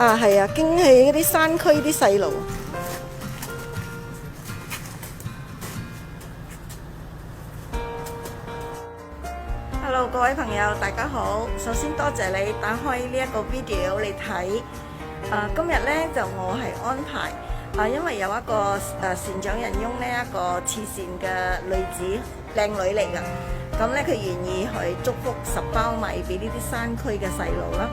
啊，係啊，驚喜嗰啲山區啲細路。Hello， 各位朋友，大家好。首先多謝你打開呢一個 video 嚟睇。今日呢，就我係安排因為有一個善長仁翁呢一個慈善嘅女子，靚女嚟㗎。咁呢，佢願意去祝福10包米俾呢啲山區嘅細路啦。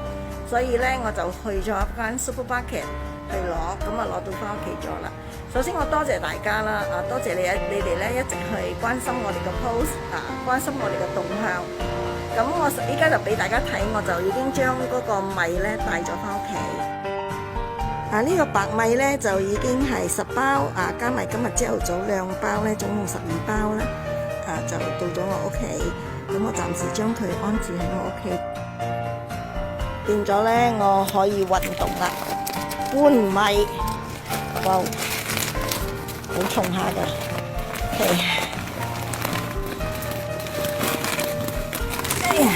所以呢，我就去咗一間 supermarket 去攞，咁啊攞到翻屋企咗啦。首先我多謝大家啦，多謝你哋咧一直去關心我哋嘅 post 關心我哋嘅動向。咁我依家就俾大家睇，我就已經將嗰個米咧帶咗翻屋企。呢個白米咧就已經係10包，加埋今日朝頭早2包咧，總共12包啦。就到咗我屋企，咁我暫時將佢安置喺我屋企。變咗咧，我可以運動啦，搬米，哇，好重下㗎。OK， 哎呀，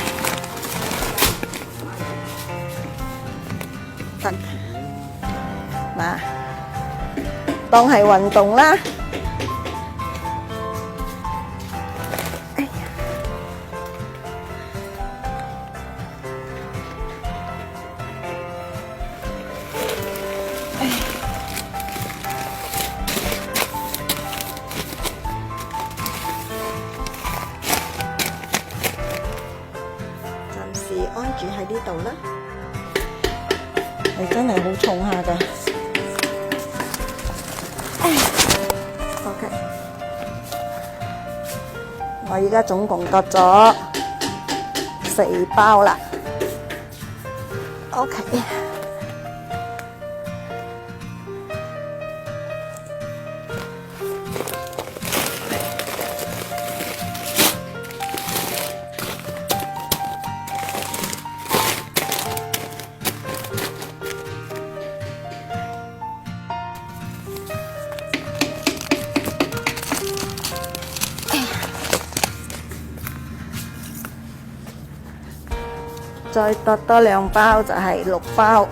得，嗱，當係運動啦。安住喺呢度啦，係真係好重下㗎。OK， 我而家總共割咗4包啦。OK。再剁多2包就係6包。